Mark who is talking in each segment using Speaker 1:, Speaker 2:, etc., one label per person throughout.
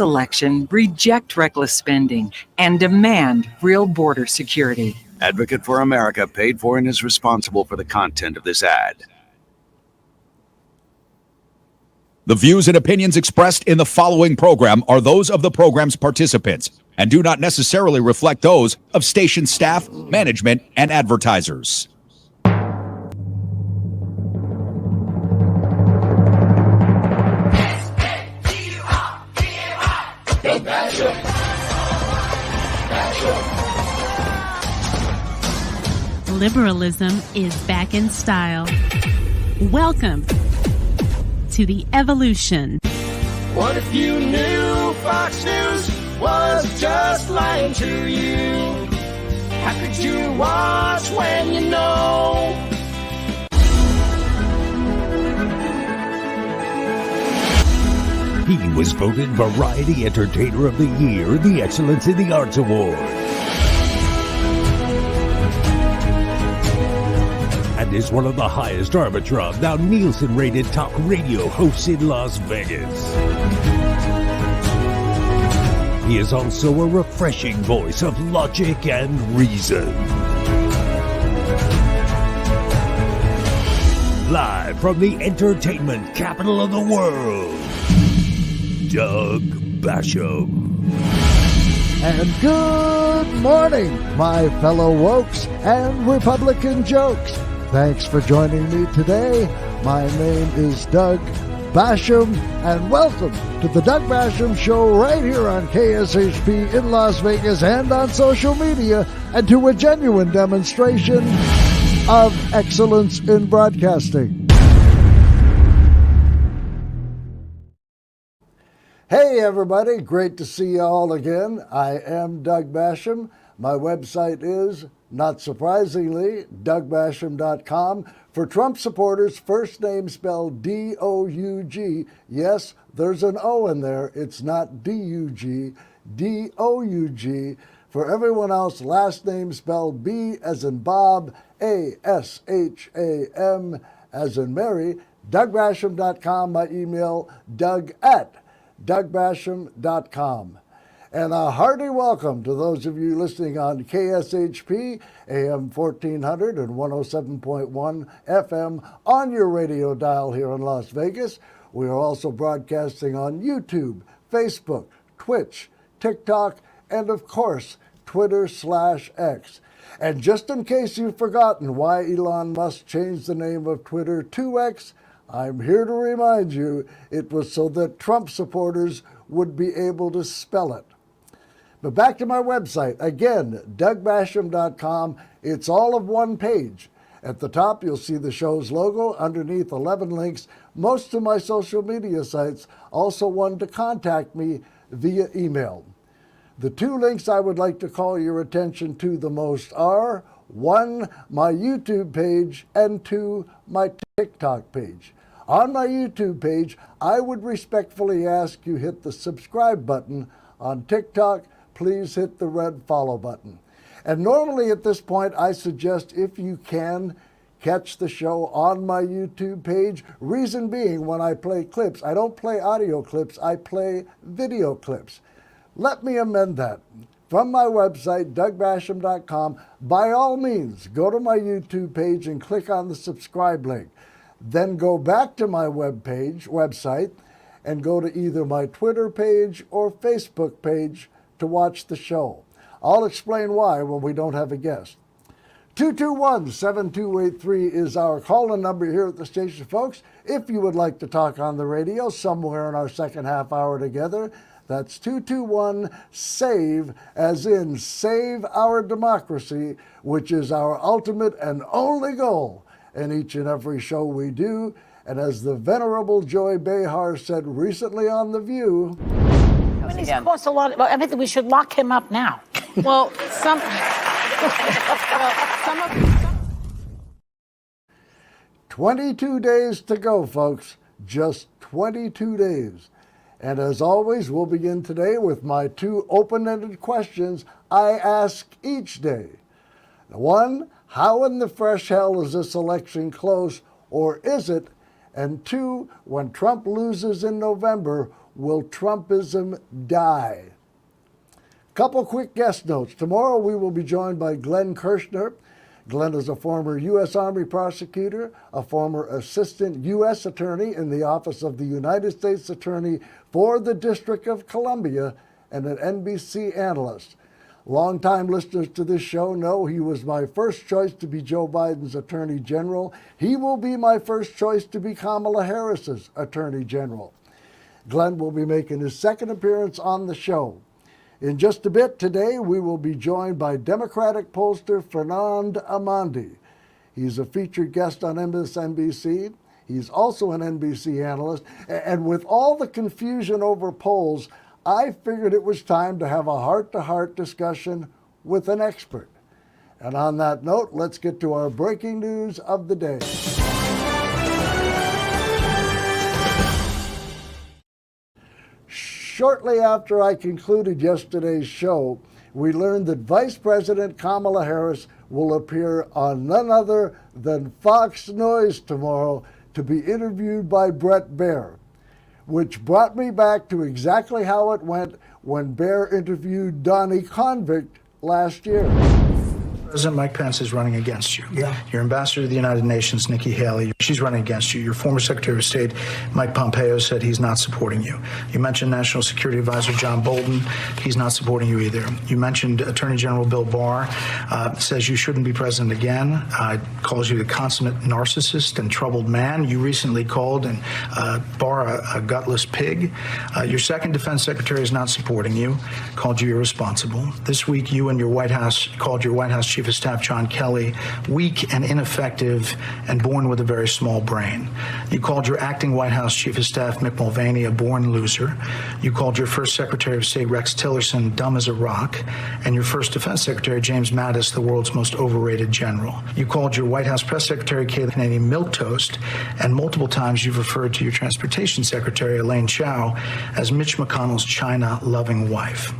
Speaker 1: Election, reject reckless spending and demand real border security.
Speaker 2: Advocate for America paid for and is responsible for the content of this ad.
Speaker 3: The views and opinions expressed in the following program are those of the program's participants and do not necessarily reflect those of station staff, management, and advertisers.
Speaker 4: Liberalism is back in style. Welcome to the evolution.
Speaker 5: What if you knew Fox News was just lying to you? How could you watch when you know?
Speaker 6: He was voted Variety Entertainer of the Year, the Excellence in the Arts Award. And is one of the highest Arbitrum, now Nielsen-rated talk radio hosts in Las Vegas. He is also a refreshing voice of logic and reason. Live from the entertainment capital of the world, Doug Basham.
Speaker 7: And good morning, my fellow wokes and Republican jokes. Thanks for joining me today. My name is Doug Basham, and welcome to the Doug Basham Show right here on KSHP in Las Vegas and on social media, and to a genuine demonstration of excellence in broadcasting. Hey everybody, great to see you all again. I am Doug Basham. My website is, not surprisingly, DougBasham.com. For Trump supporters, first name spelled D-O-U-G. Yes, there's an O in there. It's not D-U-G, D-O-U-G. For everyone else, last name spelled B as in Bob, A-S-H-A-M as in Mary. DougBasham.com. My email, Doug@DougBasham.com. And a hearty welcome to those of you listening on KSHP, AM 1400 and 107.1 FM on your radio dial here in Las Vegas. We are also broadcasting on YouTube, Facebook, Twitch, TikTok, and of course, Twitter/X. And just in case you've forgotten why Elon Musk changed the name of Twitter to X, I'm here to remind you it was so that Trump supporters would be able to spell it. But back to my website, again, DougBasham.com. It's all of one page. At the top, you'll see the show's logo. Underneath, 11 links, most of my social media sites, also one to contact me via email. The two links I would like to call your attention to the most are, 1, my YouTube page, and 2, my TikTok page. On my YouTube page, I would respectfully ask you hit the subscribe button. On TikTok, please hit the red follow button. And normally at this point, I suggest if you can, catch the show on my YouTube page. Reason being, when I play clips, I don't play audio clips, I play video clips. Let me amend that. From my website, DougBasham.com, by all means, go to my YouTube page and click on the subscribe link. Then go back to my website, and go to either my Twitter page or Facebook page to watch the show. I'll explain why when we don't have a guest. 221-7283 is our call-in number here at the station, folks. If you would like to talk on the radio somewhere in our second half hour together, that's 221-SAVE, as in Save Our Democracy, which is our ultimate and only goal in each and every show we do. And as the Venerable Joy Behar said recently on The View,
Speaker 8: I mean, he's cost a lot. I think we should lock him up now.
Speaker 4: Well,
Speaker 7: 22 days to go, folks. Just 22 days. And as always, we'll begin today with my two open-ended questions I ask each day. One, how in the fresh hell is this election close, or is it? And two, when Trump loses in November, Will Trumpism die? Couple quick guest notes. Tomorrow we will be joined by Glenn Kirshner. Glenn is a former U.S. Army prosecutor, a former assistant U.S. attorney in the Office of the United States Attorney for the District of Columbia, and an NBC analyst. Longtime listeners to this show know he was my first choice to be Joe Biden's Attorney General. He will be my first choice to be Kamala Harris's Attorney General. Glenn will be making his second appearance on the show. In just a bit today, we will be joined by Democratic pollster Fernand Amandi. He's a featured guest on MSNBC. He's also an NBC analyst. And with all the confusion over polls, I figured it was time to have a heart-to-heart discussion with an expert. And on that note, let's get to our breaking news of the day. Shortly after I concluded yesterday's show, we learned that Vice President Kamala Harris will appear on none other than Fox News tomorrow to be interviewed by Bret Baier, which brought me back to exactly how it went when Baier interviewed Donnie Convict last year.
Speaker 9: President Mike Pence is running against you.
Speaker 10: Yeah.
Speaker 9: Your ambassador to the United Nations, Nikki Haley, she's running against you. Your former Secretary of State, Mike Pompeo, said he's not supporting you. You mentioned National Security Advisor John Bolton. He's not supporting you either. You mentioned Attorney General Bill Barr, says you shouldn't be president again, calls you the consummate narcissist and troubled man. You recently called Barr a gutless pig. Your second defense secretary is not supporting you, called you irresponsible. This week, you and your White House called your White House Chief of Staff John Kelly weak and ineffective and born with a very small brain. You called your acting White House Chief of Staff Mick Mulvaney a born loser. You called your first Secretary of State Rex Tillerson dumb as a rock, and your first Defense Secretary James Mattis the world's most overrated general. You called your White House Press Secretary Kayleigh Kennedy milquetoast, and multiple times you've referred to your Transportation Secretary Elaine Chao as Mitch McConnell's China-loving wife.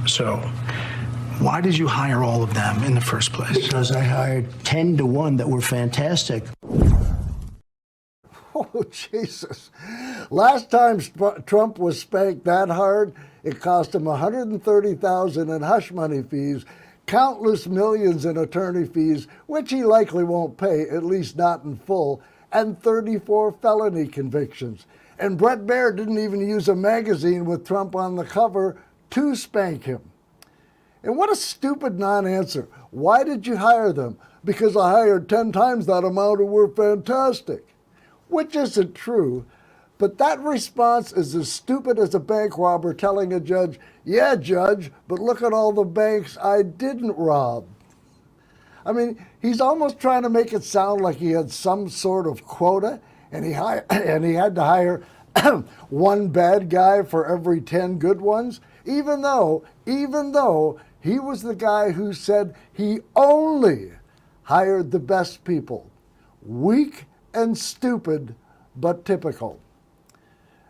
Speaker 9: So, why did you hire all of them in the first place?
Speaker 10: Because I hired 10 to 1 that were fantastic.
Speaker 7: Oh, Jesus. Last time Trump was spanked that hard, it cost him $130,000 in hush money fees, countless millions in attorney fees, which he likely won't pay, at least not in full, and 34 felony convictions. And Bret Baier didn't even use a magazine with Trump on the cover to spank him. And what a stupid non-answer. Why did you hire them? Because I hired 10 times that amount who were fantastic. Which isn't true, but that response is as stupid as a bank robber telling a judge, yeah, judge, but look at all the banks I didn't rob. I mean, he's almost trying to make it sound like he had some sort of quota, and he had to hire one bad guy for every 10 good ones, even though he was the guy who said he only hired the best people. Weak and stupid, but typical.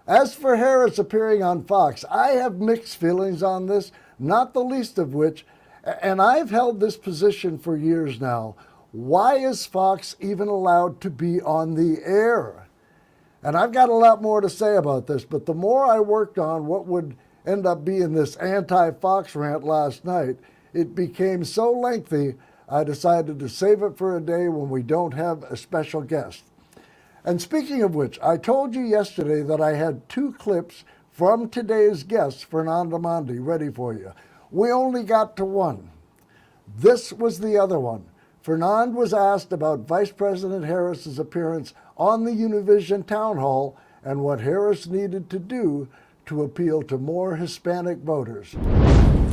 Speaker 7: As for Harris appearing on Fox, I have mixed feelings on this, not the least of which, and I've held this position for years now, why is Fox even allowed to be on the air? And I've got a lot more to say about this, but the more I worked on what would end up being this anti-Fox rant last night, it became so lengthy, I decided to save it for a day when we don't have a special guest. And speaking of which, I told you yesterday that I had 2 clips from today's guest, Fernand Amandi, ready for you. We only got to 1. This was the other one. Fernand was asked about Vice President Harris's appearance on the Univision town hall and what Harris needed to do to appeal to more Hispanic voters.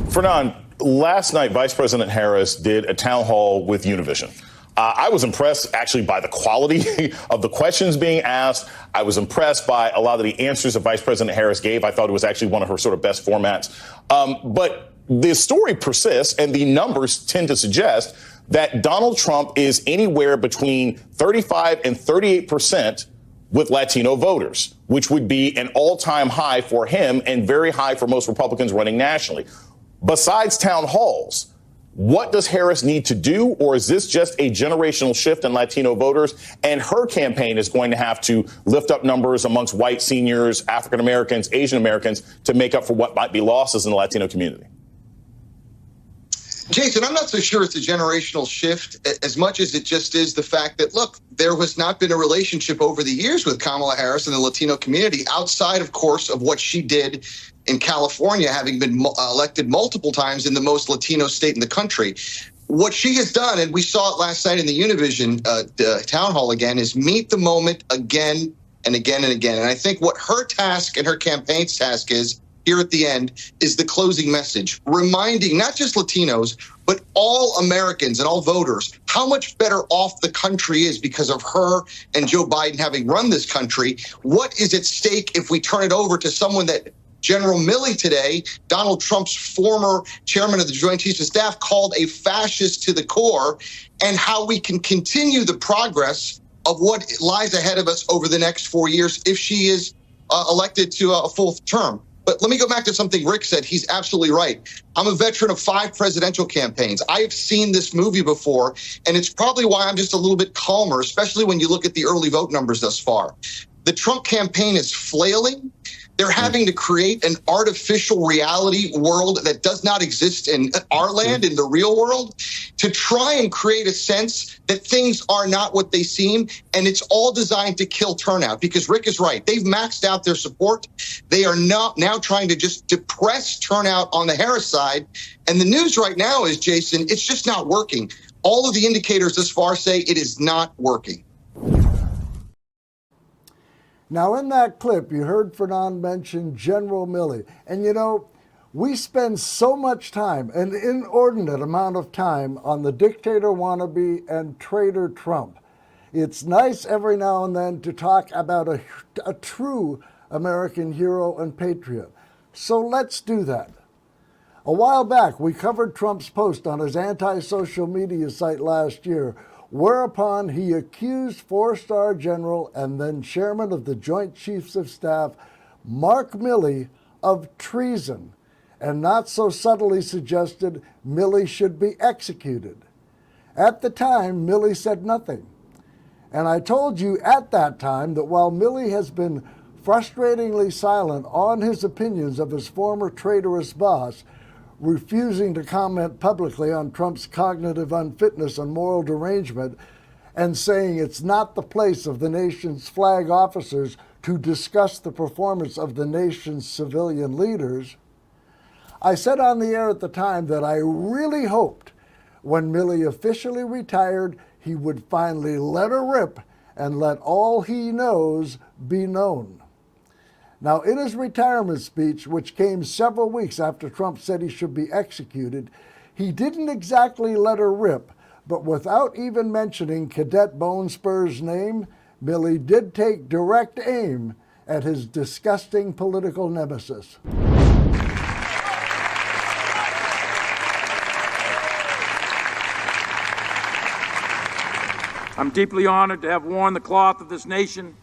Speaker 11: Fernand, last night, Vice President Harris did a town hall with Univision. I was impressed, actually, by the quality of the questions being asked. I was impressed by a lot of the answers that Vice President Harris gave. I thought it was actually one of her sort of best formats. But the story persists, and the numbers tend to suggest that Donald Trump is anywhere between 35 and 38% with Latino voters, which would be an all-time high for him and very high for most Republicans running nationally. Besides town halls, What does Harris need to do? Or is this just a generational shift in Latino voters? And her campaign is going to have to lift up numbers amongst white seniors, African Americans, Asian Americans to make up for what might be losses in the Latino community.
Speaker 12: Jason, I'm not so sure it's a generational shift as much as it just is the fact that, look, there has not been a relationship over the years with Kamala Harris and the Latino community outside, of course, of what she did in California, having been elected multiple times in the most Latino state in the country. What she has done, and we saw it last night in the Univision town hall again, is meet the moment again and again and again. And I think what her task and her campaign's task is, here at the end, is the closing message, reminding not just Latinos, but all Americans and all voters how much better off the country is because of her and Joe Biden having run this country. What is at stake if we turn it over to someone that General Milley today, Donald Trump's former chairman of the Joint Chiefs of Staff, called a fascist to the core, and how we can continue the progress of what lies ahead of us over the next 4 years if she is elected to a full term. But let me go back to something Rick said. He's absolutely right. I'm a veteran of 5 presidential campaigns. I have seen this movie before, and it's probably why I'm just a little bit calmer, especially when you look at the early vote numbers thus far. The Trump campaign is flailing. They're having to create an artificial reality world that does not exist in our land, in the real world, to try and create a sense that things are not what they seem. And it's all designed to kill turnout, because Rick is right. They've maxed out their support. They are now trying to just depress turnout on the Harris side. And the news right now is, Jason, it's just not working. All of the indicators thus far say it is not working.
Speaker 7: Now, in that clip, you heard Fernand mention General Milley. And, you know, we spend so much time, an inordinate amount of time, on the dictator wannabe and traitor Trump. It's nice every now and then to talk about a true American hero and patriot. So let's do that. A while back, we covered Trump's post on his anti-social media site last year, whereupon he accused 4-star general and then chairman of the Joint Chiefs of Staff, Mark Milley, of treason, and not so subtly suggested Milley should be executed. At the time, Milley said nothing. And I told you at that time that while Milley has been frustratingly silent on his opinions of his former traitorous boss, refusing to comment publicly on Trump's cognitive unfitness and moral derangement, and saying it's not the place of the nation's flag officers to discuss the performance of the nation's civilian leaders, I said on the air at the time that I really hoped when Milley officially retired, he would finally let her rip and let all he knows be known. Now, in his retirement speech, which came several weeks after Trump said he should be executed, he didn't exactly let her rip, but without even mentioning Cadet Bone Spur's name, Milley did take direct aim at his disgusting political nemesis.
Speaker 13: I'm deeply honored to have worn the cloth of this nation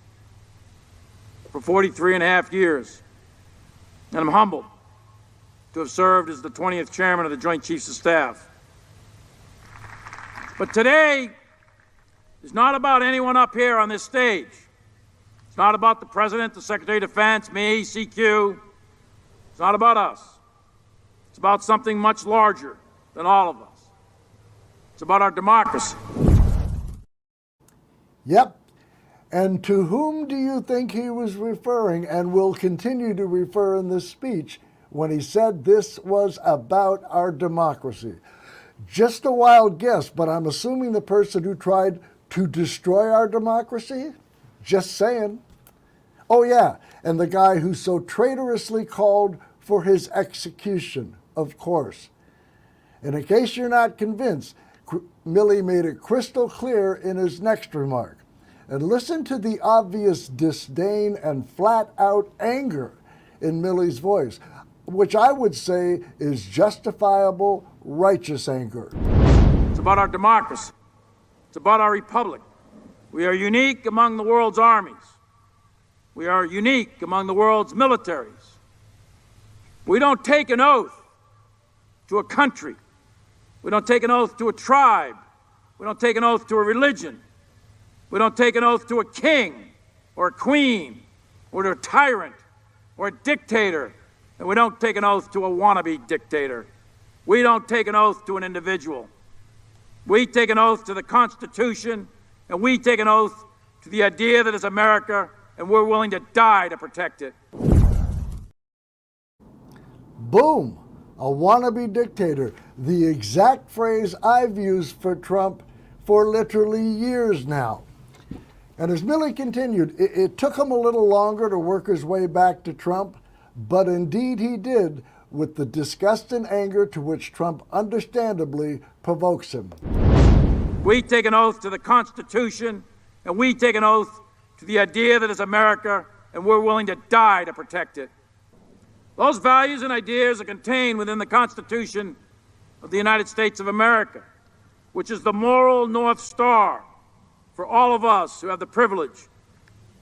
Speaker 13: for 43 and a half years, and I'm humbled to have served as the 20th chairman of the Joint Chiefs of Staff. But today is not about anyone up here on this stage. It's not about the President, the Secretary of Defense, me, CQ. It's not about us. It's about something much larger than all of us. It's about our democracy.
Speaker 7: Yep. And to whom do you think he was referring, and will continue to refer in this speech, when he said this was about our democracy? Just a wild guess, but I'm assuming the person who tried to destroy our democracy? Just saying. Oh yeah, and the guy who so traitorously called for his execution, of course. And in case you're not convinced, Milley made it crystal clear in his next remark. And listen to the obvious disdain and flat-out anger in Milley's voice, which I would say is justifiable, righteous anger.
Speaker 13: It's about our democracy. It's about our republic. We are unique among the world's armies. We are unique among the world's militaries. We don't take an oath to a country We don't take an oath to a tribe. We don't take an oath to a religion. We don't take an oath to a king or a queen or to a tyrant or a dictator. And we don't take an oath to a wannabe dictator. We don't take an oath to an individual. We take an oath to the Constitution, and we take an oath to the idea that it's America, and we're willing to die to protect it.
Speaker 7: Boom! A wannabe dictator. The exact phrase I've used for Trump for literally years now. And as Milley continued, it took him a little longer to work his way back to Trump, but indeed he did, with the disgust and anger to which Trump understandably provokes him.
Speaker 13: We take an oath to the Constitution, and we take an oath to the idea that it's America, and we're willing to die to protect it. Those values and ideas are contained within the Constitution of the United States of America, which is the moral North Star for all of us who have the privilege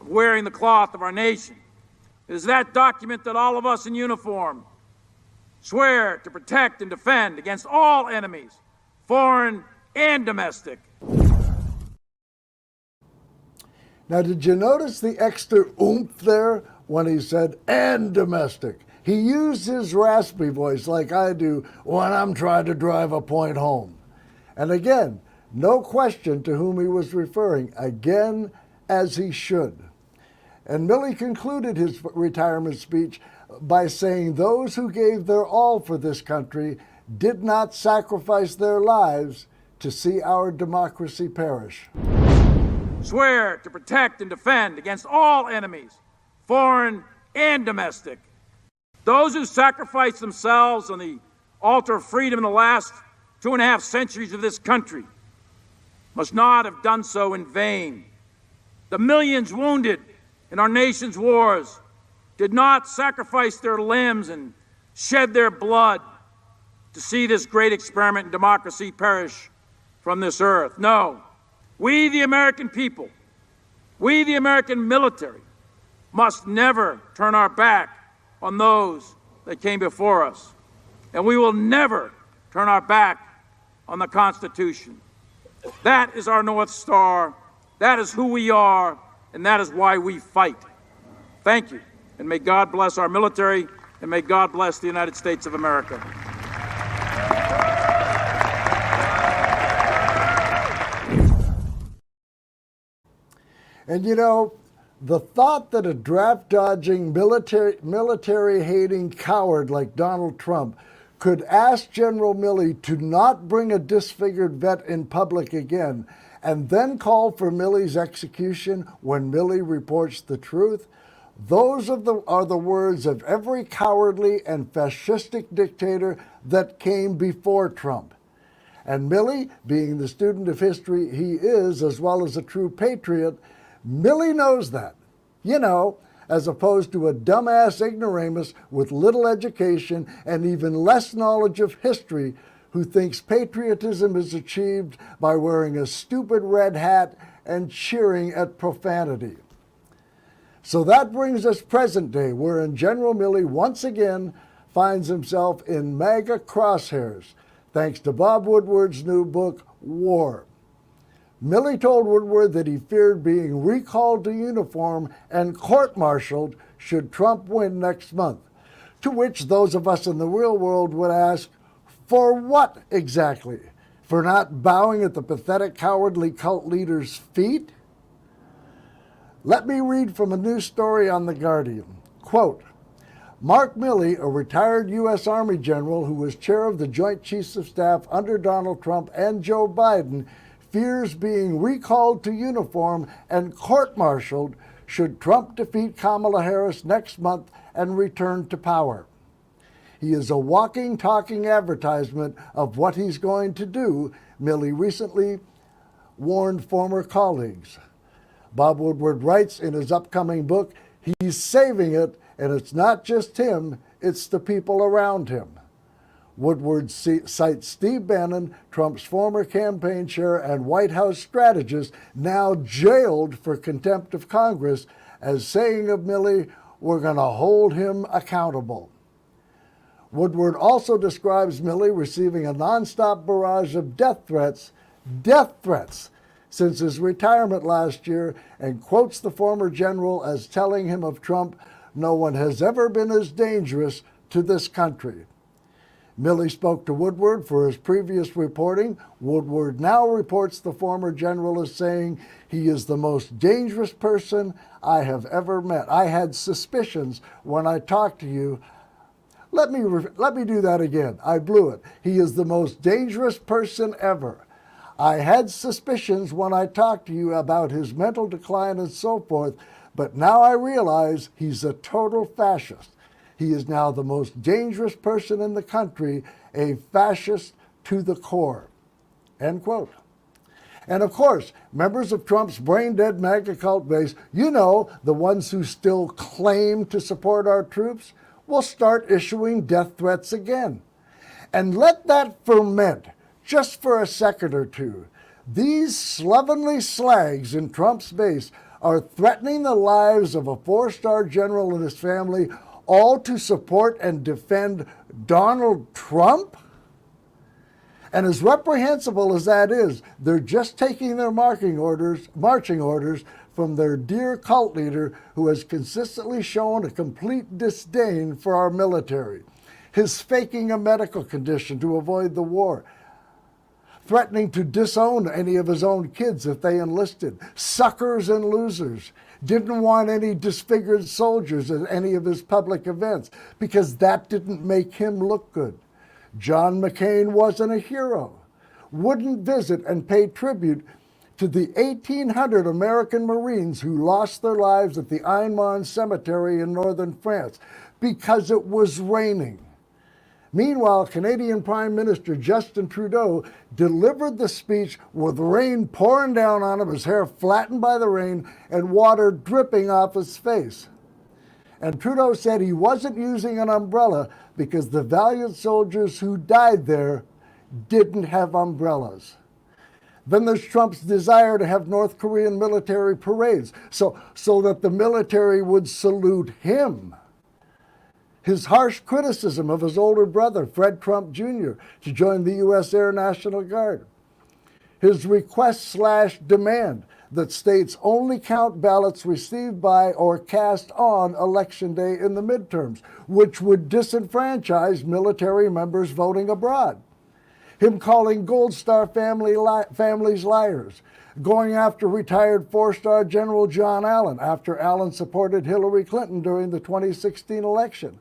Speaker 13: of wearing the cloth of our nation. It is that document that all of us in uniform swear to protect and defend against all enemies, foreign and domestic.
Speaker 7: Now, did you notice the extra oomph there when he said, and domestic? He used his raspy voice like I do when I'm trying to drive a point home. And again, no question to whom he was referring, again, as he should. And Milley concluded his retirement speech by saying those who gave their all for this country did not sacrifice their lives to see our democracy perish.
Speaker 13: Swear to protect and defend against all enemies, foreign and domestic. Those who sacrificed themselves on the altar of freedom in the last 2.5 centuries of this country must not have done so in vain. The millions wounded in our nation's wars did not sacrifice their limbs and shed their blood to see this great experiment in democracy perish from this earth. No, we, the American people, we, the American military, must never turn our back on those that came before us. And we will never turn our back on the Constitution. That is our North Star. That is who we are, and that is why we fight. Thank you, and may God bless our military, and may God bless the United States of America.
Speaker 7: And you know, the thought that a draft-dodging, military-hating coward like Donald Trump could ask General Milley to not bring a disfigured vet in public again and then call for Milley's execution when Milley reports the truth, those are the words of every cowardly and fascistic dictator that came before Trump. And Milley, being the student of history he is, as well as a true patriot, Milley knows that. You know, as opposed to a dumbass ignoramus with little education and even less knowledge of history who thinks patriotism is achieved by wearing a stupid red hat and cheering at profanity. So that brings us present day, wherein General Milley once again finds himself in MAGA crosshairs, thanks to Bob Woodward's new book, War. Milley told Woodward that he feared being recalled to uniform and court-martialed should Trump win next month, to which those of us in the real world would ask, for what exactly? For not bowing at the pathetic, cowardly cult leader's feet? Let me read from a new story on The Guardian. Quote, Mark Milley, a retired U.S. Army general who was chair of the Joint Chiefs of Staff under Donald Trump and Joe Biden, fears being recalled to uniform and court-martialed should Trump defeat Kamala Harris next month and return to power. He is a walking, talking advertisement of what he's going to do, Milley recently warned former colleagues. Bob Woodward writes in his upcoming book, he's saving it, and it's not just him, it's the people around him. Woodward cites Steve Bannon, Trump's former campaign chair and White House strategist, now jailed for contempt of Congress, as saying of Milley, we're going to hold him accountable. Woodward also describes Milley receiving a nonstop barrage of death threats, since his retirement last year, and quotes the former general as telling him of Trump, "No one has ever been as dangerous to this country." Milley spoke to Woodward for his previous reporting. Woodward now reports the former general as saying, "He is the most dangerous person I have ever met. I had suspicions when I talked to you." Let me do that again. I blew it. "He is the most dangerous person ever. I had suspicions when I talked to you about his mental decline and so forth, but now I realize he's a total fascist. He is now the most dangerous person in the country, a fascist to the core." End quote. And of course, members of Trump's brain-dead MAGA cult base, you know, the ones who still claim to support our troops, will start issuing death threats again. And let that ferment just for a second or two. These slovenly slags in Trump's base are threatening the lives of a four-star general and his family, all to support and defend Donald Trump? And as reprehensible as that is, they're just taking their marching orders from their dear cult leader, who has consistently shown a complete disdain for our military. His faking a medical condition to avoid the war, threatening to disown any of his own kids if they enlisted, suckers and losers, didn't want any disfigured soldiers at any of his public events because that didn't make him look good. John McCain wasn't a hero, wouldn't visit and pay tribute to the 1,800 American Marines who lost their lives at the Einmont Cemetery in northern France because it was raining. Meanwhile, Canadian Prime Minister Justin Trudeau delivered the speech with rain pouring down on him, his hair flattened by the rain, and water dripping off his face. And Trudeau said he wasn't using an umbrella because the valiant soldiers who died there didn't have umbrellas. Then there's Trump's desire to have North Korean military parades so that the military would salute him. His harsh criticism of his older brother, Fred Trump Jr., to join the U.S. Air National Guard. His request/demand that states only count ballots received by or cast on Election Day in the midterms, which would disenfranchise military members voting abroad. Him calling Gold Star families liars, going after retired four-star General John Allen after Allen supported Hillary Clinton during the 2016 election,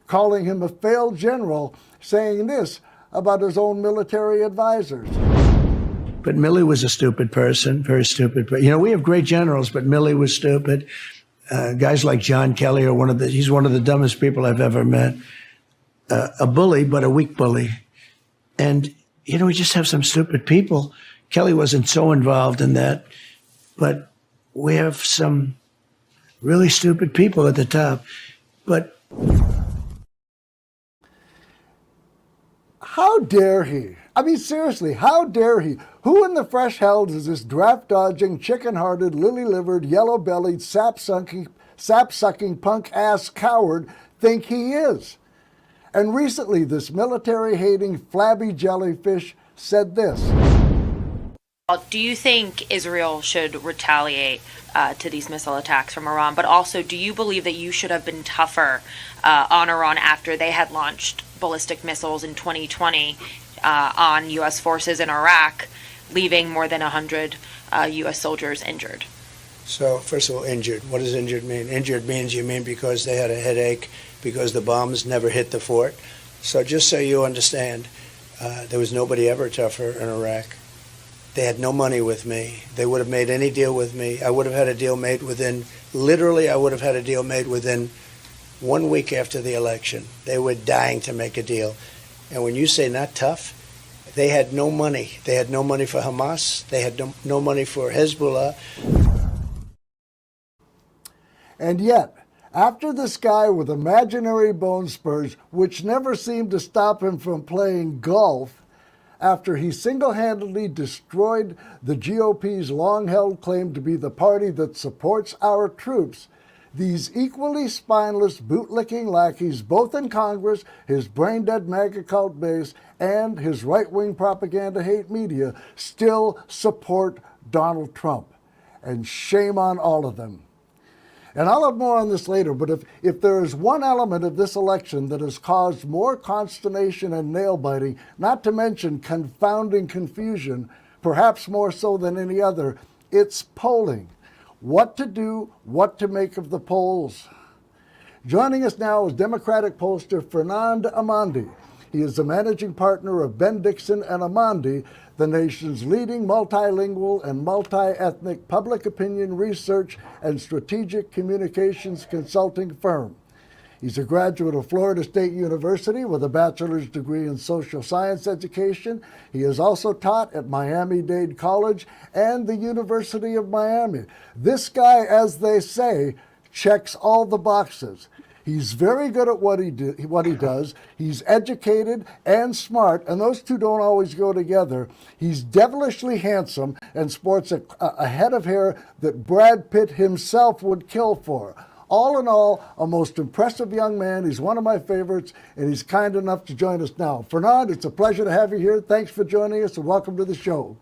Speaker 7: calling him a failed general, saying this about his own military advisors.
Speaker 10: But Milley was a stupid person, very stupid. But, you know, we have great generals, but Milley was stupid. Guys like John Kelly are he's one of the dumbest people I've ever met. A bully, but a weak bully. And, you know, we just have some stupid people. Kelly wasn't so involved in that, but we have some really stupid people at the top. But
Speaker 7: how dare he? I mean, seriously, how dare he? Who in the fresh hell does this draft-dodging, chicken-hearted, lily-livered, yellow-bellied, sap-sucking punk-ass coward think he is? And recently, this military-hating, flabby jellyfish said this.
Speaker 14: Do you think Israel should retaliate to these missile attacks from Iran? But also, do you believe that you should have been tougher on Iran after they had launched ballistic missiles in 2020 on U.S. forces in Iraq, leaving more than 100 U.S. soldiers injured?
Speaker 10: So, first of all, injured. What does injured mean? Injured means you mean because they had a headache, because the bombs never hit the fort. So just so you understand, there was nobody ever tougher in Iraq. They had no money with me. They would have made any deal with me. I would have had a deal made within 1 week after the election. They were dying to make a deal. And when you say not tough, they had no money. They had no money for Hamas. They had no money for Hezbollah.
Speaker 7: And yet, after this guy with imaginary bone spurs, which never seemed to stop him from playing golf, after he single-handedly destroyed the GOP's long-held claim to be the party that supports our troops, These equally spineless, bootlicking lackeys, both in Congress, his brain-dead MAGA cult base, and his right-wing propaganda hate media, still support Donald Trump. And shame on all of them. And I'll have more on this later, but if there is one element of this election that has caused more consternation and nail-biting, not to mention confounding confusion, perhaps more so than any other, it's polling. What to do, what to make of the polls. Joining us now is Democratic pollster Fernand Amandi. He is the managing partner of Ben Dixon and Amandi, the nation's leading multilingual and multi-ethnic public opinion research and strategic communications consulting firm. He's a graduate of Florida State University with a bachelor's degree in social science education. He has also taught at Miami-Dade College and the University of Miami. This guy, as they say, checks all the boxes. He's very good at what he does. He's educated and smart, and those two don't always go together. He's devilishly handsome and sports a head of hair that Brad Pitt himself would kill for. All in all, a most impressive young man. He's one of my favorites, and he's kind enough to join us now. Fernand, it's a pleasure to have you here. Thanks for joining us, and welcome to the show.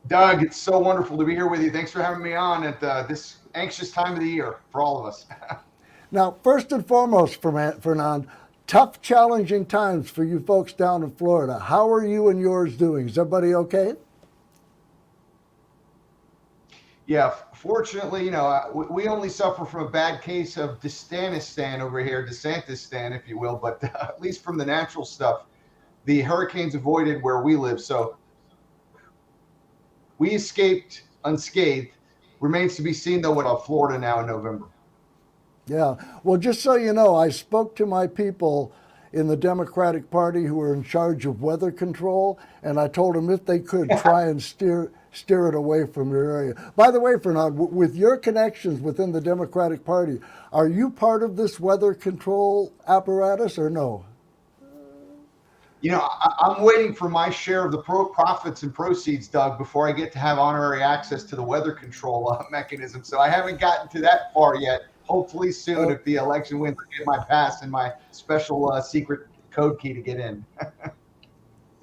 Speaker 15: Doug, it's so wonderful to be here with you. Thanks for having me on at this anxious time of the year for all of us.
Speaker 7: Now, first and foremost, Fernand, tough, challenging times for you folks down in Florida. How are you and yours doing? Is everybody okay?
Speaker 15: Yeah, fortunately, we only suffer from a bad case of DeSantistan over here, DeSantistan, if you will, but at least from the natural stuff, the hurricanes avoided where we live. So we escaped unscathed. Remains to be seen, though, what Florida now in November.
Speaker 7: Yeah. Well, just so you know, I spoke to my people in the Democratic Party who are in charge of weather control, and I told them if they could try and steer it away from your area. By the way, Fernand, with your connections within the Democratic Party, are you part of this weather control apparatus or no?
Speaker 15: I'm waiting for my share of the profits and proceeds, Doug, before I get to have honorary access to the weather control mechanism. So I haven't gotten to that far yet. Hopefully soon, if the election wins, I get my pass and my special secret code key to get in.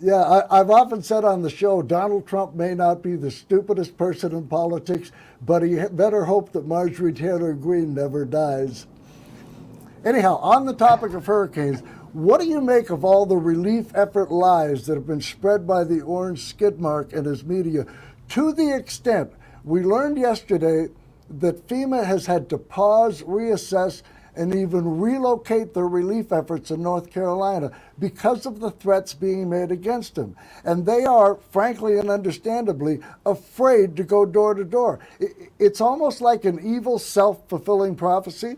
Speaker 7: Yeah, I've often said on the show, Donald Trump may not be the stupidest person in politics, but he better hope that Marjorie Taylor Greene never dies. Anyhow, on the topic of hurricanes, what do you make of all the relief effort lies that have been spread by the orange skid mark and his media, to the extent we learned yesterday that FEMA has had to pause, reassess, and even relocate their relief efforts in North Carolina because of the threats being made against them. And they are, frankly and understandably, afraid to go door to door. It's almost like an evil self-fulfilling prophecy.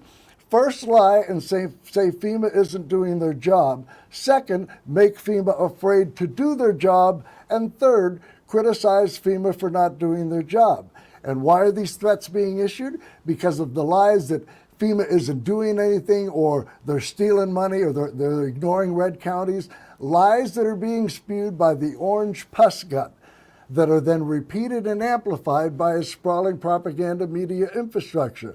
Speaker 7: First, lie and say FEMA isn't doing their job. Second, make FEMA afraid to do their job. And third, criticize FEMA for not doing their job. And why are these threats being issued? Because of the lies that FEMA isn't doing anything, or they're stealing money, or they're ignoring red counties. Lies that are being spewed by the orange pus gut that are then repeated and amplified by a sprawling propaganda media infrastructure.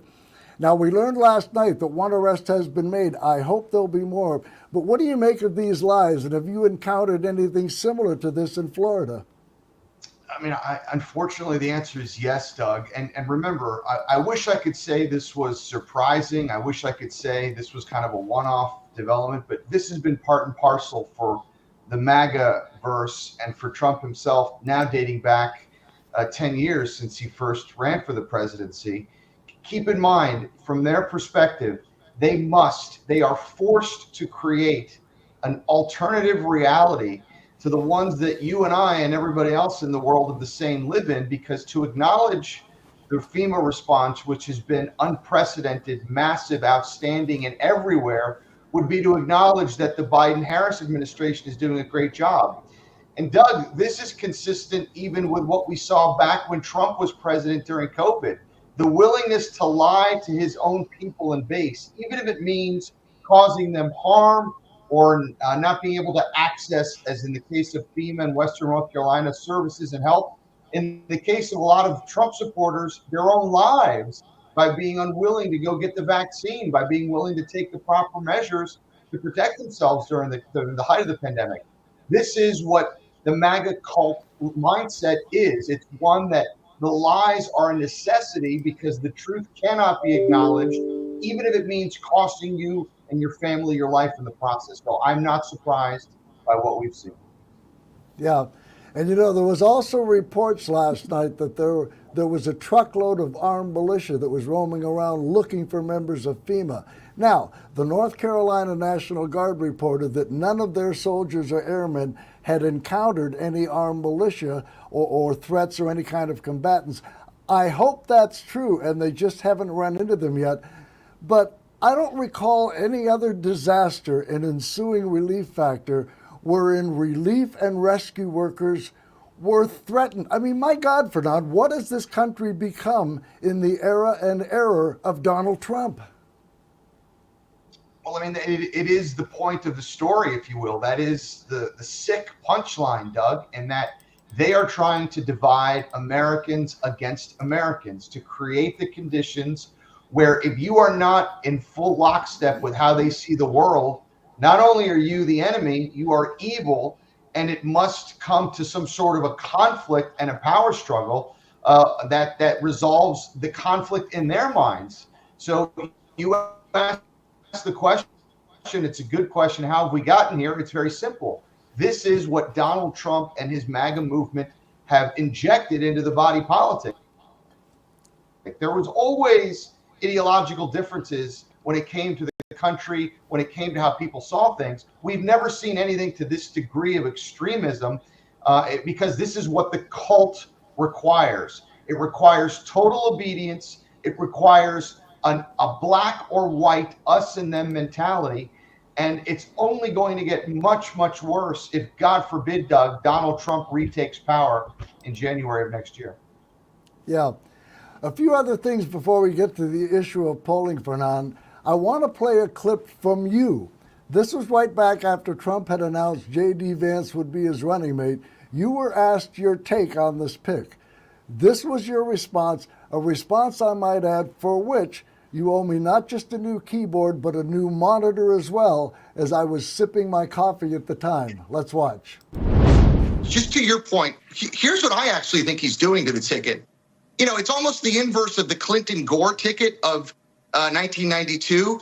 Speaker 7: Now, we learned last night that one arrest has been made. I hope there'll be more. But what do you make of these lies? And have you encountered anything similar to this in Florida?
Speaker 15: I mean, unfortunately, the answer is yes, Doug. And remember, I wish I could say this was surprising. I wish I could say this was kind of a one-off development, but this has been part and parcel for the MAGA verse and for Trump himself, now dating back 10 years since he first ran for the presidency. Keep in mind, from their perspective, they are forced to create an alternative reality to the ones that you and I and everybody else in the world of the same live in, because to acknowledge the FEMA response, which has been unprecedented, massive, outstanding, and everywhere, would be to acknowledge that the Biden-Harris administration is doing a great job. And Doug, this is consistent even with what we saw back when Trump was president during COVID. The willingness to lie to his own people and base, even if it means causing them harm or not being able to access, as in the case of FEMA in Western North Carolina, services and help. In the case of a lot of Trump supporters, their own lives, by being unwilling to go get the vaccine, by being willing to take the proper measures to protect themselves during the height of the pandemic. This is what the MAGA cult mindset is. It's one that the lies are a necessity because the truth cannot be acknowledged, even if it means costing you and your family your life in the process. So I'm not surprised by what we've seen.
Speaker 7: Yeah. And there was also reports last night that there was a truckload of armed militia that was roaming around looking for members of FEMA. Now, the North Carolina National Guard reported that none of their soldiers or airmen had encountered any armed militia or threats or any kind of combatants. I hope that's true, and they just haven't run into them yet. But I don't recall any other disaster and ensuing relief factor wherein relief and rescue workers were threatened. I mean, my God, Fernand, what has this country become in the era and error of Donald Trump?
Speaker 15: Well, I mean, it is the point of the story, if you will. That is the sick punchline, Doug, and that they are trying to divide Americans against Americans to create the conditions where if you are not in full lockstep with how they see the world, not only are you the enemy, you are evil, and it must come to some sort of a conflict and a power struggle that resolves the conflict in their minds. So you ask the question, it's a good question, how have we gotten here? It's very simple. This is what Donald Trump and his MAGA movement have injected into the body politic. There was always ideological differences when it came to the country, when it came to how people saw things. We've never seen anything to this degree of extremism because this is what the cult requires. It requires total obedience. It requires a black or white, us and them mentality. And it's only going to get much, much worse if, God forbid, Doug, Donald Trump retakes power in January of next year.
Speaker 7: Yeah. A few other things before we get to the issue of polling, Fernand. I want to play a clip from you. This was right back after Trump had announced J.D. Vance would be his running mate. You were asked your take on this pick. This was your response, a response, I might add, for which you owe me not just a new keyboard, but a new monitor as well, as I was sipping my coffee at the time. Let's watch.
Speaker 12: Just to your point, here's what I actually think he's doing to the ticket. It's almost the inverse of the Clinton-Gore ticket of 1992.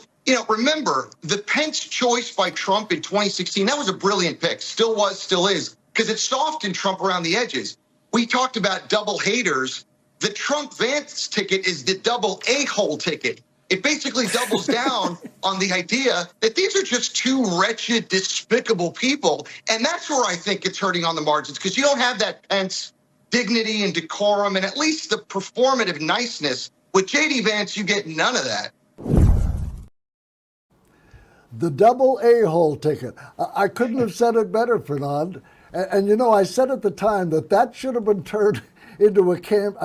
Speaker 12: Remember, the Pence choice by Trump in 2016, that was a brilliant pick. Still was, still is, because it softened Trump around the edges. We talked about double haters. The Trump-Vance ticket is the double a-hole ticket. It basically doubles down on the idea that these are just two wretched, despicable people. And that's where I think it's hurting on the margins, because you don't have that Pence dignity and decorum and at least the performative niceness. With J.D. Vance, you get none of that.
Speaker 7: The double a-hole ticket. I couldn't have said it better, Fernand. And I said at the time that should have been turned into a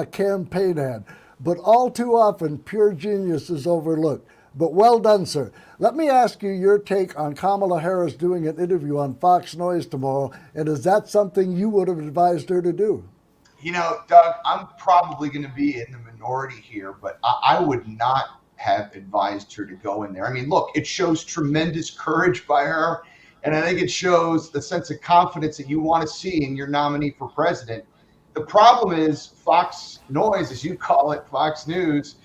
Speaker 7: campaign ad. But all too often, pure genius is overlooked. But well done, sir. Let me ask you your take on Kamala Harris doing an interview on Fox News tomorrow. And is that something you would have advised her to do?
Speaker 15: Doug, I'm probably going to be in the minority here, but I would not have advised her to go in there. I mean, look, it shows tremendous courage by her, and I think it shows the sense of confidence that you want to see in your nominee for president. The problem is Fox Noise, as you call it, Fox News,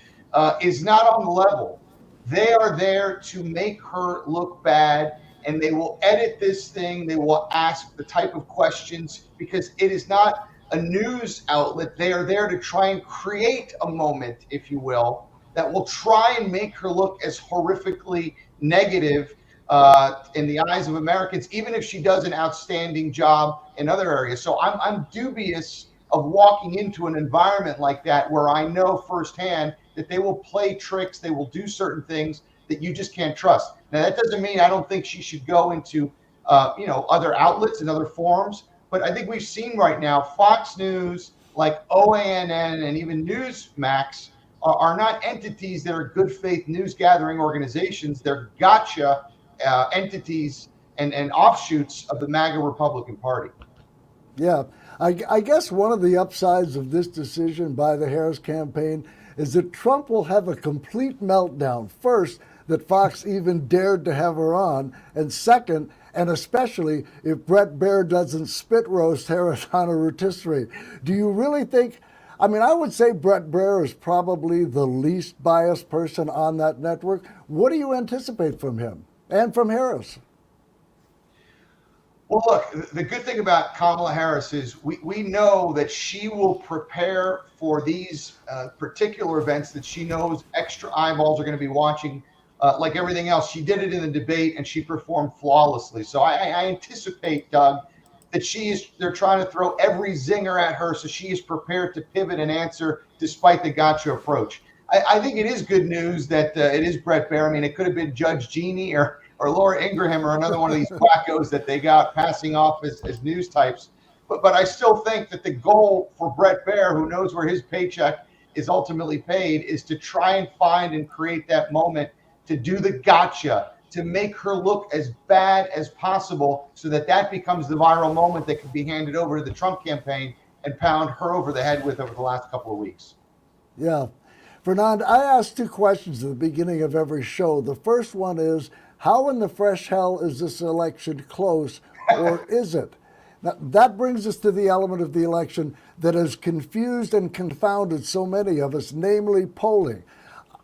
Speaker 15: is not on the level. They are there to make her look bad, and they will edit this thing. They will ask the type of questions because it is not a news outlet. They are there to try and create a moment, if you will, that will try and make her look as horrifically negative in the eyes of Americans, even if she does an outstanding job in other areas. So I'm dubious of walking into an environment like that where I know firsthand that they will play tricks, they will do certain things that you just can't trust. Now, that doesn't mean I don't think she should go into other outlets and other forums. But I think we've seen right now Fox News, like OANN and even Newsmax, are not entities that are good faith news gathering organizations. They're gotcha entities and offshoots of the MAGA Republican Party.
Speaker 7: Yeah, I guess one of the upsides of this decision by the Harris campaign is that Trump will have a complete meltdown. First, that Fox even dared to have her on, and second, and especially if Brett Baier doesn't spit roast Harris on a rotisserie. Do you really think, I mean, I would say Brett Baier is probably the least biased person on that network. What do you anticipate from him and from Harris?
Speaker 15: Well, look, the good thing about Kamala Harris is we know that she will prepare for these particular events that she knows extra eyeballs are going to be watching. Like everything else, she did it in the debate and she performed flawlessly. So I anticipate, Doug, that they're trying to throw every zinger at her, so she is prepared to pivot and answer despite the gotcha approach. I think it is good news that it is Brett Baier. I mean, it could have been Judge Jeannie or Laura Ingraham or another one of these wackos that they got passing off as news types. But I still think that the goal for Brett Baier, who knows where his paycheck is ultimately paid, is to try and find and create that moment to do the gotcha, to make her look as bad as possible so that becomes the viral moment that can be handed over to the Trump campaign and pound her over the head with over the last couple of weeks.
Speaker 7: Yeah. Fernand, I asked two questions at the beginning of every show. The first one is, how in the fresh hell is this election close, or is it? Now, that brings us to the element of the election that has confused and confounded so many of us, namely polling.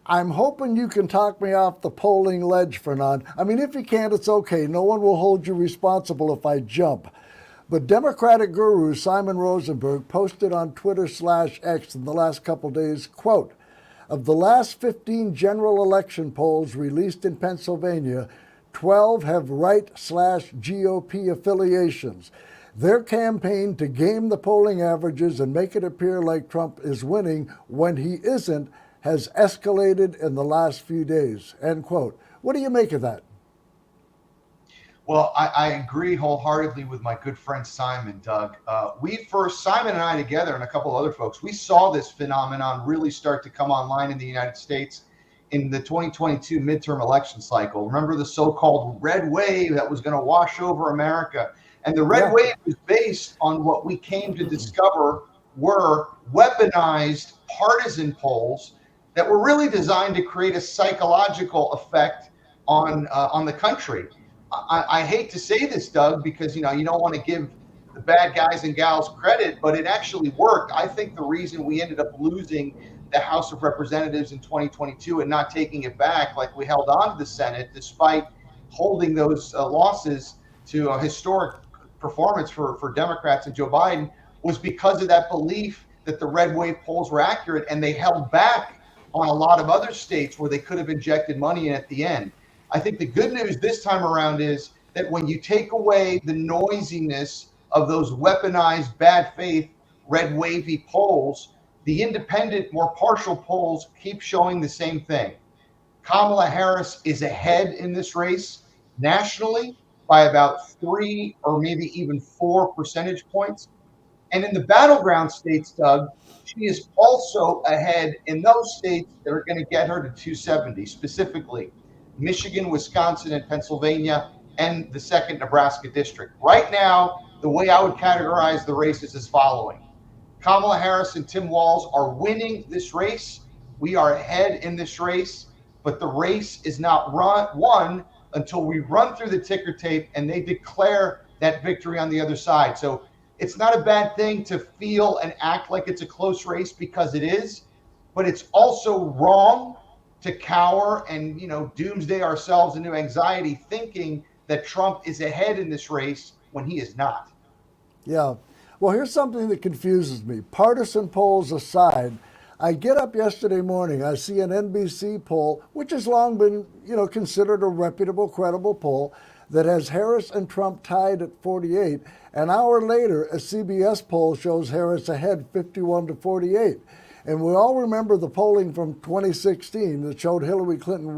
Speaker 7: I'm hoping you can talk me off the polling ledge, Fernand. I mean, if you can't, it's okay. No one will hold you responsible if I jump. But Democratic guru Simon Rosenberg posted on Twitter/X in the last couple days, quote, of the last 15 general election polls released in Pennsylvania, 12 have right/GOP affiliations. Their campaign to game the polling averages and make it appear like Trump is winning when he isn't has escalated in the last few days, end quote. What do you make of that?
Speaker 15: Well, I agree wholeheartedly with my good friend Simon, Doug. Simon and I together and a couple other folks, we saw this phenomenon really start to come online in the United States in the 2022 midterm election cycle. Remember the so-called red wave that was going to wash over America? And the red wave was based on what we came to discover were weaponized partisan polls that were really designed to create a psychological effect on the country. I hate to say this, Doug, because you don't want to give the bad guys and gals credit, but it actually worked. I think the reason we ended up losing the House of Representatives in 2022 and not taking it back like we held on to the Senate, despite holding those losses to a historic performance for Democrats and Joe Biden, was because of that belief that the red wave polls were accurate, and they held back on a lot of other states where they could have injected money in at the end. I think the good news this time around is that when you take away the noisiness of those weaponized bad faith red wavy polls, the independent, more partial polls keep showing the same thing. Kamala Harris is ahead in this race nationally by about 3 or maybe even 4 percentage points. And in the battleground states, Doug, she is also ahead in those states that are going to get her to 270, specifically Michigan, Wisconsin, and Pennsylvania, and the 2nd Nebraska district. Right now, the way I would categorize the race is as following. Kamala Harris and Tim Walz are winning this race. We are ahead in this race, but the race is not won until we run through the ticker tape and they declare that victory on the other side. So it's not a bad thing to feel and act like it's a close race, because it is, but it's also wrong to cower and doomsday ourselves into anxiety thinking that Trump is ahead in this race when he is not.
Speaker 7: Yeah. Well, here's something that confuses me. Partisan polls aside, I get up yesterday morning, I see an NBC poll, which has long been, considered a reputable, credible poll, that has Harris and Trump tied at 48. An hour later, a CBS poll shows Harris ahead 51-48. And we all remember the polling from 2016 that showed Hillary Clinton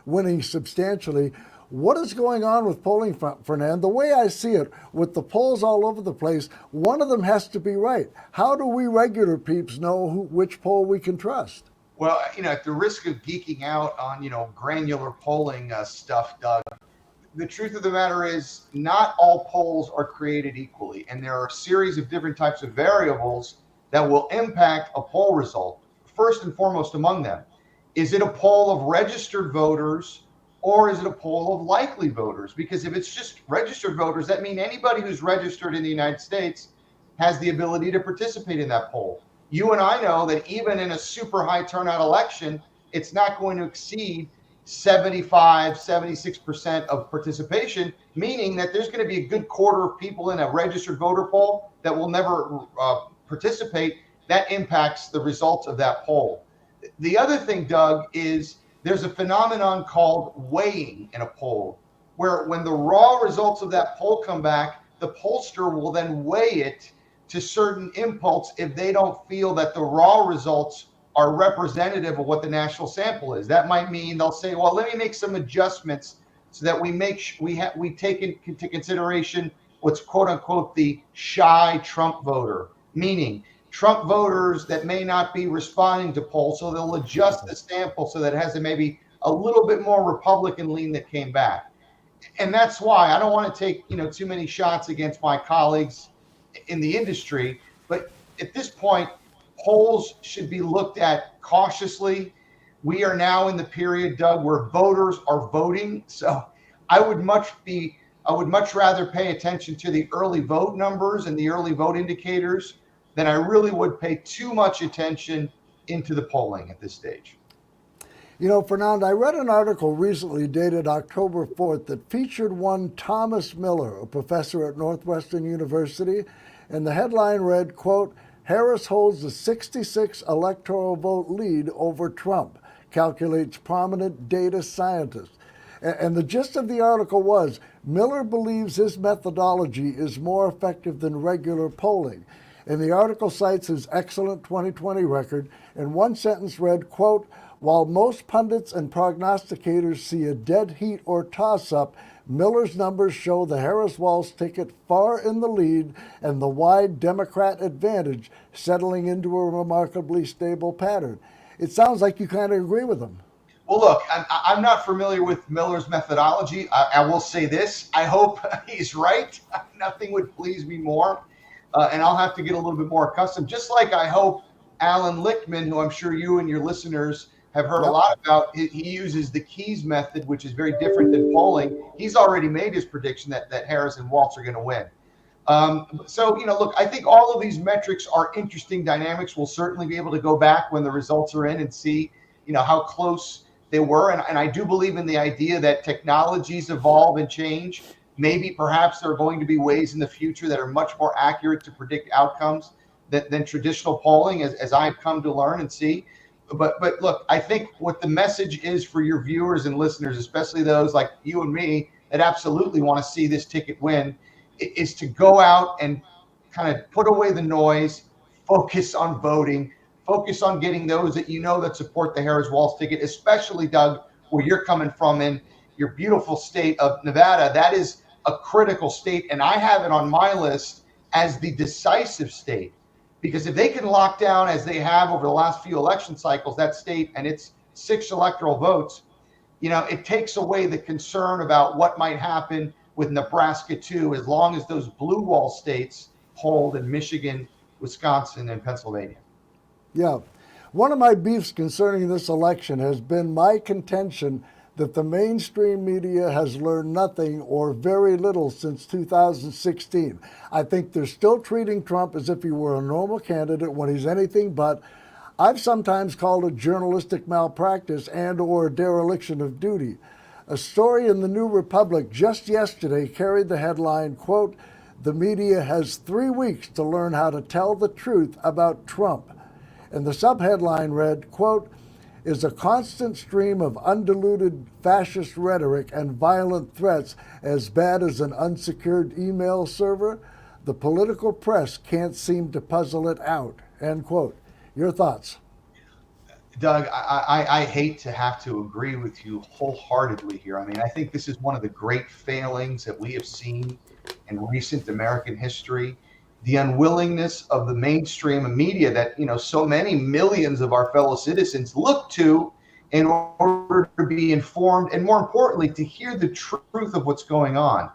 Speaker 7: winning substantially. What is going on with polling, Fernand? The way I see it, with the polls all over the place, one of them has to be right. How do we regular peeps know which poll we can trust?
Speaker 15: Well, at the risk of geeking out on, granular polling stuff, Doug, the truth of the matter is not all polls are created equally. And there are a series of different types of variables that will impact a poll result. first and foremost among them. Is it a poll of registered voters or is it a poll of likely voters? Because if it's just registered voters, that means anybody who's registered in the United States has the ability to participate in that poll. You and I know that even in a super high turnout election, it's not going to exceed 75, 76% of participation, meaning that there's going to be a good quarter of people in a registered voter poll that will never participate. That impacts the results of that poll. The other thing, Doug, is there's a phenomenon called weighing in a poll, where when the raw results of that poll come back, the pollster will then weigh it to certain impulse if they don't feel that the raw results are representative of what the national sample is. That might mean they'll say, well, let me make some adjustments so that we take into consideration what's quote unquote the shy Trump voter, meaning Trump voters that may not be responding to polls. So they'll adjust the sample so that it has maybe a little bit more Republican lean that came back. And that's why I don't want to take, too many shots against my colleagues in the industry. But at this point, polls should be looked at cautiously. We are now in the period, Doug, where voters are voting. So I would much rather pay attention to the early vote numbers and the early vote indicators than I really would pay too much attention into the polling at this stage.
Speaker 7: Fernand, I read an article recently dated October 4th that featured one Thomas Miller, a professor at Northwestern University, and the headline read, quote, Harris holds a 66 electoral vote lead over Trump, calculates prominent data scientist. And the gist of the article was, Miller believes his methodology is more effective than regular polling. And the article cites his excellent 2020 record, and one sentence read, quote, while most pundits and prognosticators see a dead heat or toss-up, Miller's numbers show the Harris-Walz ticket far in the lead and the wide Democrat advantage settling into a remarkably stable pattern. It sounds like you kind of agree with him.
Speaker 15: Well, look, I'm not familiar with Miller's methodology. I will say this. I hope he's right. Nothing would please me more. And I'll have to get a little bit more accustomed. Just like I hope Alan Lichtman, who I'm sure you and your listeners have heard a lot about, he uses the Keys method, which is very different than polling. He's already made his prediction that Harris and Walz are going to win. So, look, I think all of these metrics are interesting dynamics. We'll certainly be able to go back when the results are in and see, how close they were. And I do believe in the idea that technologies evolve and change. Maybe perhaps there are going to be ways in the future that are much more accurate to predict outcomes than traditional polling, as I've come to learn and see. But look, I think what the message is for your viewers and listeners, especially those like you and me that absolutely want to see this ticket win, is to go out and kind of put away the noise, focus on voting, focus on getting those that support the Harris-Walz ticket, especially, Doug, where you're coming from in your beautiful state of Nevada. That is a critical state, and I have it on my list as the decisive state. Because if they can lock down, as they have over the last few election cycles, that state and its 6 electoral votes, it takes away the concern about what might happen with Nebraska too, as long as those blue wall states hold in Michigan, Wisconsin, and Pennsylvania.
Speaker 7: Yeah. One of my beefs concerning this election has been my contention that the mainstream media has learned nothing or very little since 2016. I think they're still treating Trump as if he were a normal candidate when he's anything but. I've sometimes called it journalistic malpractice and or dereliction of duty. A story in the New Republic just yesterday carried the headline, quote, the media has 3 weeks to learn how to tell the truth about Trump. And the subheadline read, quote, is a constant stream of undiluted fascist rhetoric and violent threats as bad as an unsecured email server? The political press can't seem to puzzle it out, end quote. Your thoughts?
Speaker 15: Doug, I hate to have to agree with you wholeheartedly here. I mean, I think this is one of the great failings that we have seen in recent American history. The unwillingness of the mainstream media that, so many millions of our fellow citizens look to in order to be informed and, more importantly, to hear the truth of what's going on.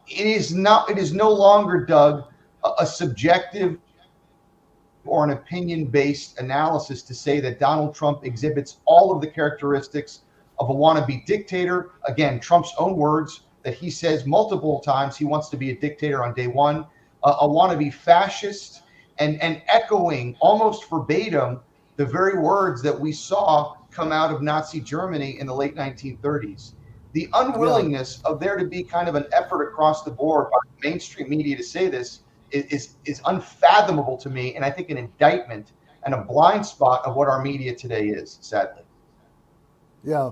Speaker 15: It is no longer, Doug, a subjective or an opinion-based analysis to say that Donald Trump exhibits all of the characteristics of a wannabe dictator. Again, Trump's own words that he says multiple times he wants to be a dictator on day one, a wannabe fascist, and echoing almost verbatim the very words that we saw come out of Nazi Germany in the late 1930s. The unwillingness of there to be kind of an effort across the board by the mainstream media to say this is unfathomable to me, and I think an indictment and a blind spot of what our media today is, sadly.
Speaker 7: Yeah.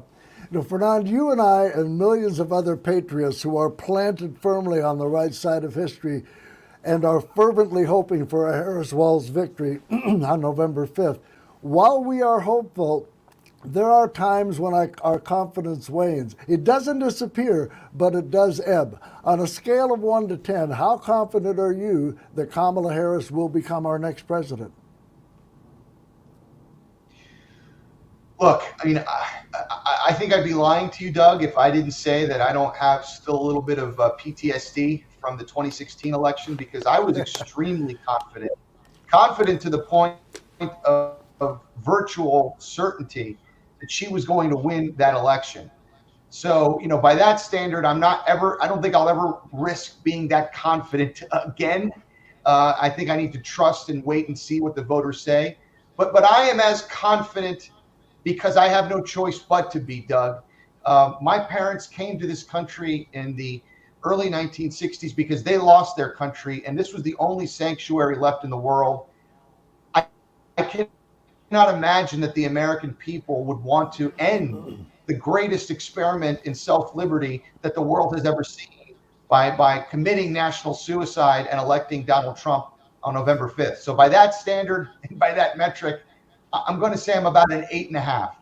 Speaker 7: Fernand, you and I and millions of other patriots who are planted firmly on the right side of history and are fervently hoping for a Harris-Walz victory on November 5th. While we are hopeful, there are times when our confidence wanes. It doesn't disappear, but it does ebb. On a scale of 1 to 10, how confident are you that Kamala Harris will become our next president?
Speaker 15: Look, I mean, I think I'd be lying to you, Doug, if I didn't say that I don't have still a little bit of PTSD from the 2016 election, because I was extremely confident to the point of virtual certainty that she was going to win that election. So, by that standard, I don't think I'll ever risk being that confident again. I think I need to trust and wait and see what the voters say. But I am as confident because I have no choice but to be, Doug. My parents came to this country in the early 1960s because they lost their country, and this was the only sanctuary left in the world. I cannot imagine that the American people would want to end the greatest experiment in self-liberty that the world has ever seen by committing national suicide and electing Donald Trump on November 5th. So by that standard and by that metric, I'm going to say I'm about an 8.5.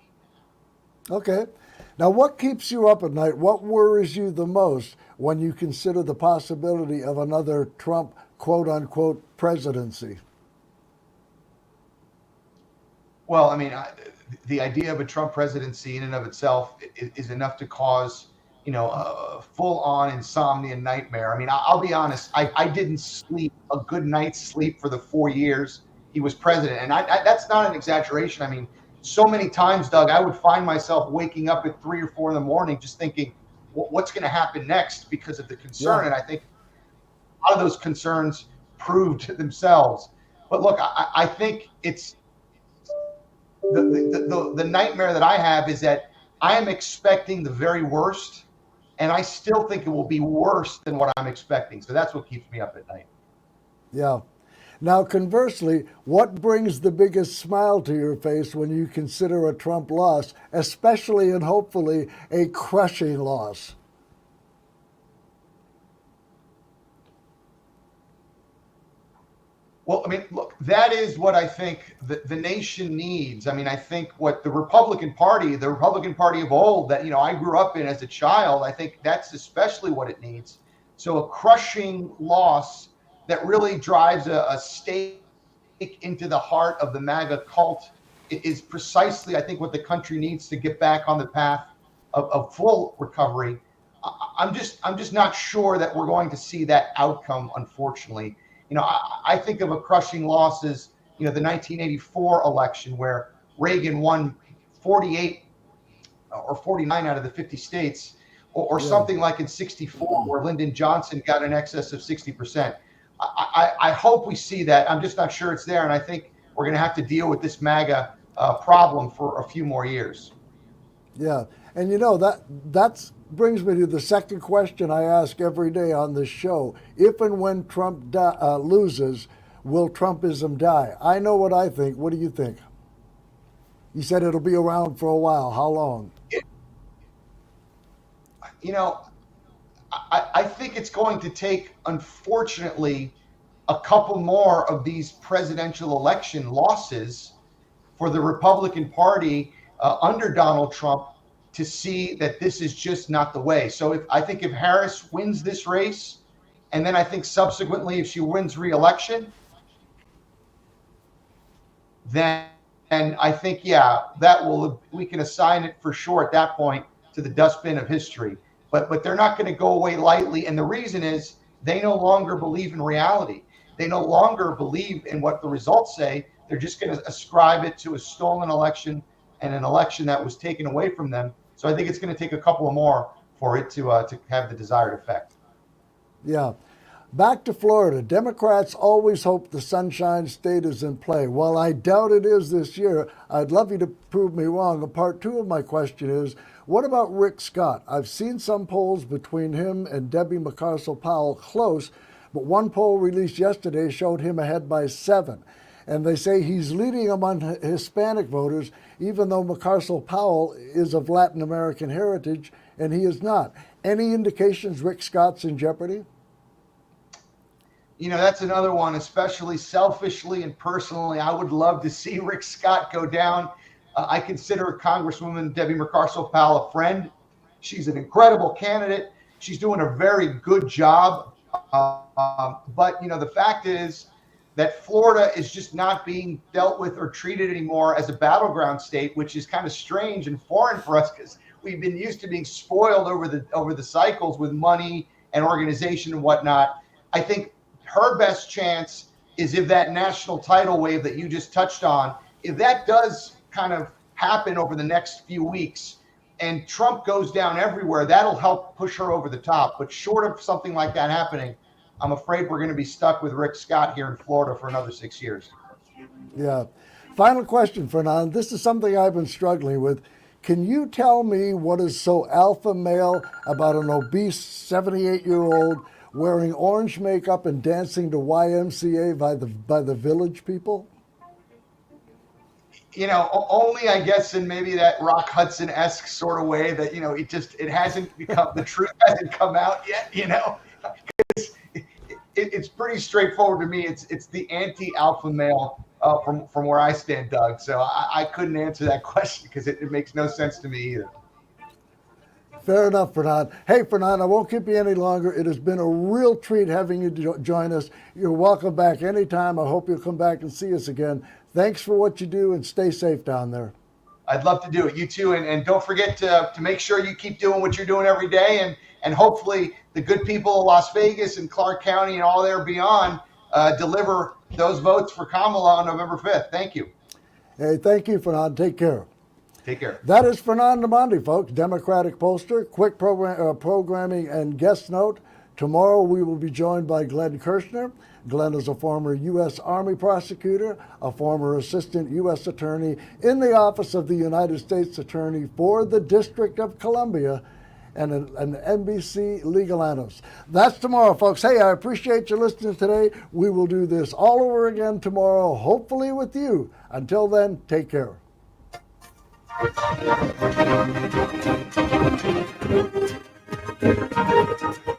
Speaker 7: Okay. Now, what keeps you up at night? What worries you the most when you consider the possibility of another Trump, quote-unquote, presidency?
Speaker 15: Well, I mean, the idea of a Trump presidency in and of itself is enough to cause, a full-on insomnia nightmare. I mean, I'll be honest, I didn't sleep a good night's sleep for the 4 years he was president. And that's not an exaggeration. I mean, so many times, Doug, I would find myself waking up at 3 or 4 in the morning just thinking, what's going to happen next because of the concern. Yeah. And I think a lot of those concerns proved themselves. But look, I think it's the nightmare that I have is that I am expecting the very worst, and I still think it will be worse than what I'm expecting. So that's what keeps me up at night.
Speaker 7: Yeah. Now, conversely, what brings the biggest smile to your face when you consider a Trump loss, especially and hopefully a crushing loss?
Speaker 15: Well, I mean, look, that is what I think the nation needs. I mean, I think what the Republican Party of old that, I grew up in as a child, I think that's especially what it needs. So a crushing loss that really drives a stake into the heart of the MAGA cult is precisely, I think, what the country needs to get back on the path of full recovery. I'm just not sure that we're going to see that outcome, unfortunately. I think of a crushing loss as, the 1984 election where Reagan won 48 or 49 out of the 50 states, or something like in 64 where Lyndon Johnson got in excess of 60%. I hope we see that. I'm just not sure it's there. And I think we're going to have to deal with this MAGA problem for a few more years.
Speaker 7: Yeah. And that brings me to the second question I ask every day on this show. If and when Trump loses, will Trumpism die? I know what I think. What do you think? You said it'll be around for a while. How long?
Speaker 15: I think it's going to take, unfortunately, a couple more of these presidential election losses for the Republican Party under Donald Trump to see that this is just not the way. So I think if Harris wins this race, and then I think subsequently if she wins re-election, then I think, we can assign it for sure at that point to the dustbin of history. But they're not going to go away lightly. And the reason is they no longer believe in reality. They no longer believe in what the results say. They're just going to ascribe it to a stolen election and an election that was taken away from them. So I think it's going to take a couple of more for it to have the desired effect.
Speaker 7: Yeah. Back to Florida. Democrats always hope the Sunshine State is in play. While I doubt it is this year, I'd love you to prove me wrong. And part two of my question is, what about Rick Scott? I've seen some polls between him and Debbie McCarcel-Powell close, but one poll released yesterday showed him ahead by 7. And they say he's leading among Hispanic voters, even though McCarcel-Powell is of Latin American heritage, and he is not. Any indications Rick Scott's in jeopardy?
Speaker 15: You know, that's another one, especially selfishly and personally. I would love to see Rick Scott go down. I consider Congresswoman Debbie McCarcel-Powell a friend. She's an incredible candidate. She's doing a very good job. But, you know, the fact is that Florida is just not being dealt with or treated anymore as a battleground state, which is kind of strange and foreign for us because we've been used to being spoiled over the cycles with money and organization and whatnot. I think her best chance is if that national title wave that you just touched on, if that does kind of happen over the next few weeks and Trump goes down everywhere, that'll help push her over the top. But short of something like that happening, I'm afraid we're going to be stuck with Rick Scott here in Florida for another 6 years.
Speaker 7: Yeah. Final question, Fernand. This is something I've been struggling with. Can you tell me what is so alpha male about an obese 78-year-old wearing orange makeup and dancing to YMCA by the Village People?
Speaker 15: You know, only I guess in maybe that Rock Hudson-esque sort of way that, you know, it hasn't become, the truth hasn't come out yet, you know. It's pretty straightforward to me. It's the anti-alpha male from where I stand, Doug. So I couldn't answer that question because it makes no sense to me either.
Speaker 7: Fair enough, Fernand. Hey, Fernand, I won't keep you any longer. It has been a real treat having you join us. You're welcome back anytime. I hope you'll come back and see us again. Thanks for what you do, and stay safe down there.
Speaker 15: I'd love to do it. You too. And don't forget to make sure you keep doing what you're doing every day. And hopefully the good people of Las Vegas and Clark County and all there beyond deliver those votes for Kamala on November 5th. Thank you.
Speaker 7: Hey, thank you, Fernand. Take care.
Speaker 15: Take care.
Speaker 7: That is Fernand Amandi, folks, Democratic pollster. Quick programming and guest note. Tomorrow we will be joined by Glenn Kirshner. Glenn is a former U.S. Army prosecutor, a former assistant U.S. attorney in the Office of the United States Attorney for the District of Columbia, and an NBC legal analyst. That's tomorrow, folks. Hey, I appreciate you listening today. We will do this all over again tomorrow, hopefully with you. Until then, take care. Thank you.